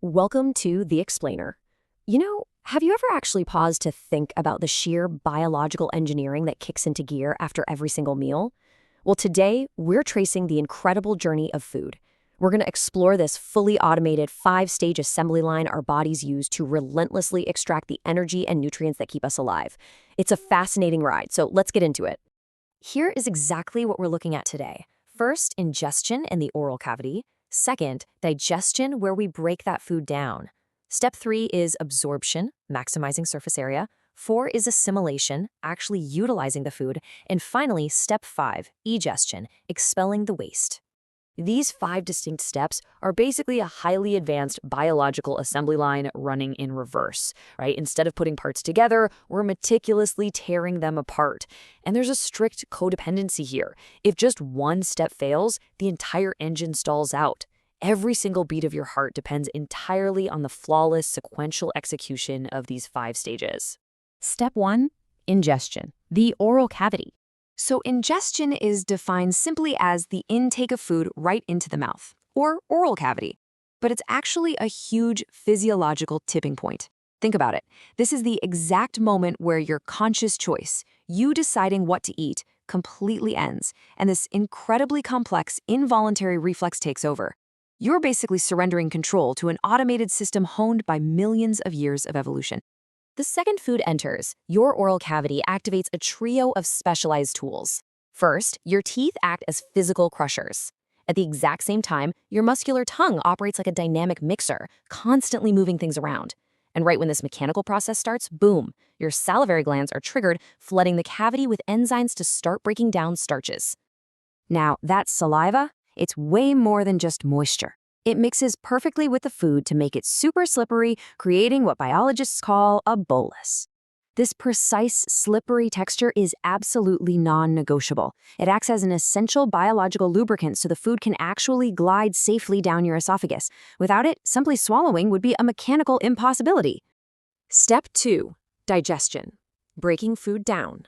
Welcome to The Explainer. Have you ever actually paused to think about the sheer biological engineering that kicks into gear after every single meal? Well, today, we're tracing the incredible journey of food. We're going to explore this fully automated five-stage assembly line our bodies use to relentlessly extract the energy and nutrients that keep us alive. It's a fascinating ride, so let's get into it. Here is exactly what we're looking at today. First, ingestion in the oral cavity. Second, digestion, where we break that food down. Step 3 is absorption, maximizing surface area. 4 is assimilation, actually utilizing the food. And finally, step 5, egestion, expelling the waste. These 5 distinct steps are basically a highly advanced biological assembly line running in reverse, right? Instead of putting parts together, we're meticulously tearing them apart. And there's a strict codependency here. If just one step fails, the entire engine stalls out. Every single beat of your heart depends entirely on the flawless sequential execution of these 5 stages. Step 1, ingestion, the oral cavity. So ingestion is defined simply as the intake of food right into the mouth, or oral cavity. But it's actually a huge physiological tipping point. Think about it. This is the exact moment where your conscious choice, you deciding what to eat, completely ends, and this incredibly complex involuntary reflex takes over. You're basically surrendering control to an automated system honed by millions of years of evolution. The second food enters, your oral cavity activates a trio of specialized tools. First, your teeth act as physical crushers. At the exact same time, your muscular tongue operates like a dynamic mixer, constantly moving things around. And right when this mechanical process starts, boom, your salivary glands are triggered, flooding the cavity with enzymes to start breaking down starches. Now, that saliva, it's way more than just moisture. It mixes perfectly with the food to make it super slippery, creating what biologists call a bolus. This precise, slippery texture is absolutely non-negotiable. It acts as an essential biological lubricant so the food can actually glide safely down your esophagus. Without it, simply swallowing would be a mechanical impossibility. Step 2, digestion, breaking food down.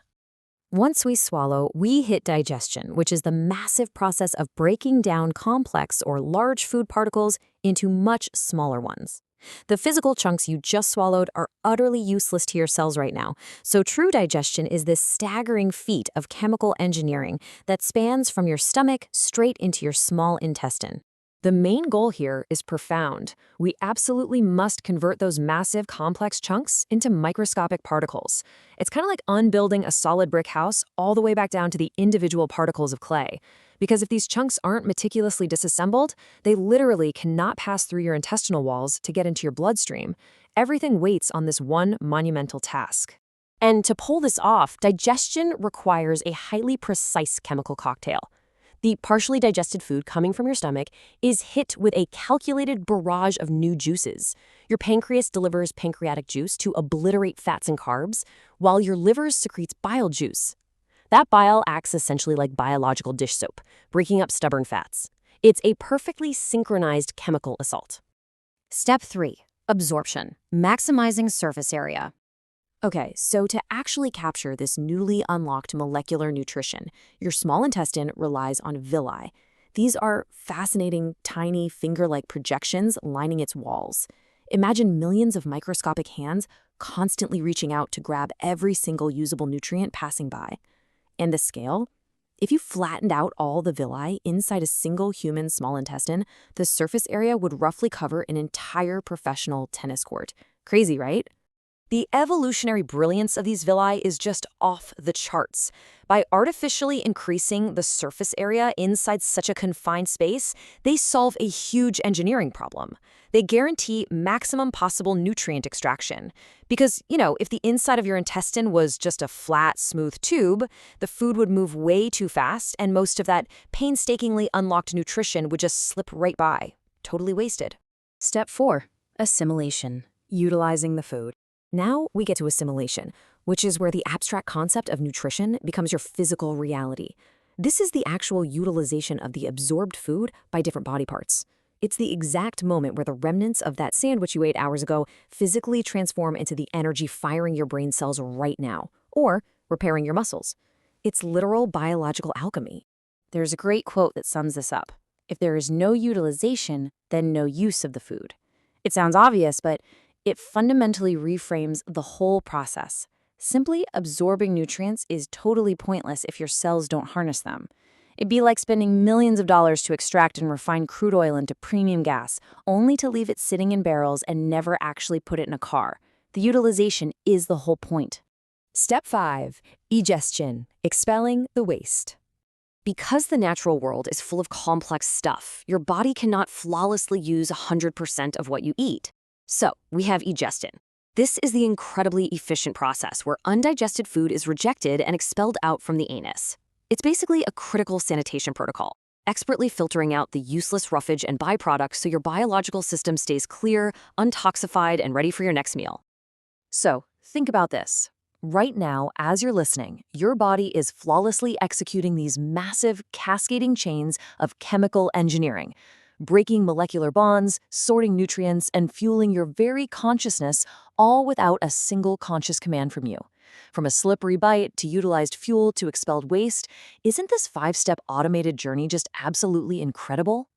Once we swallow, we hit digestion, which is the massive process of breaking down complex or large food particles into much smaller ones. The physical chunks you just swallowed are utterly useless to your cells right now, so true digestion is this staggering feat of chemical engineering that spans from your stomach straight into your small intestine. The main goal here is profound. We absolutely must convert those massive, complex chunks into microscopic particles. It's kind of like unbuilding a solid brick house all the way back down to the individual particles of clay. Because if these chunks aren't meticulously disassembled, they literally cannot pass through your intestinal walls to get into your bloodstream. Everything waits on this one monumental task. And to pull this off, digestion requires a highly precise chemical cocktail. The partially digested food coming from your stomach is hit with a calculated barrage of new juices. Your pancreas delivers pancreatic juice to obliterate fats and carbs, while your liver secretes bile juice. That bile acts essentially like biological dish soap, breaking up stubborn fats. It's a perfectly synchronized chemical assault. Step 3, absorption, maximizing surface area. Okay, so to actually capture this newly unlocked molecular nutrition, your small intestine relies on villi. These are fascinating, tiny, finger-like projections lining its walls. Imagine millions of microscopic hands constantly reaching out to grab every single usable nutrient passing by. And the scale? If you flattened out all the villi inside a single human small intestine, the surface area would roughly cover an entire professional tennis court. Crazy, right? The evolutionary brilliance of these villi is just off the charts. By artificially increasing the surface area inside such a confined space, they solve a huge engineering problem. They guarantee maximum possible nutrient extraction. Because, if the inside of your intestine was just a flat, smooth tube, the food would move way too fast, and most of that painstakingly unlocked nutrition would just slip right by, totally wasted. Step 4, assimilation, utilizing the food. Now we get to assimilation, which is where the abstract concept of nutrition becomes your physical reality. This is the actual utilization of the absorbed food by different body parts. It's the exact moment where the remnants of that sandwich you ate hours ago physically transform into the energy firing your brain cells right now, or repairing your muscles. It's literal biological alchemy. There's a great quote that sums this up. If there is no utilization, then no use of the food. It sounds obvious, but it fundamentally reframes the whole process. Simply absorbing nutrients is totally pointless if your cells don't harness them. It'd be like spending millions of dollars to extract and refine crude oil into premium gas, only to leave it sitting in barrels and never actually put it in a car. The utilization is the whole point. Step 5. Digestion, expelling the waste. Because the natural world is full of complex stuff, your body cannot flawlessly use 100% of what you eat. So, we have digestion. This is the incredibly efficient process where undigested food is rejected and expelled out from the anus. It's basically a critical sanitation protocol, expertly filtering out the useless roughage and byproducts so your biological system stays clear, untoxified, and ready for your next meal. So, think about this. Right now, as you're listening, your body is flawlessly executing these massive, cascading chains of chemical engineering, breaking molecular bonds, sorting nutrients, and fueling your very consciousness, all without a single conscious command from you. From a slippery bite to utilized fuel to expelled waste, isn't this 5-step automated journey just absolutely incredible?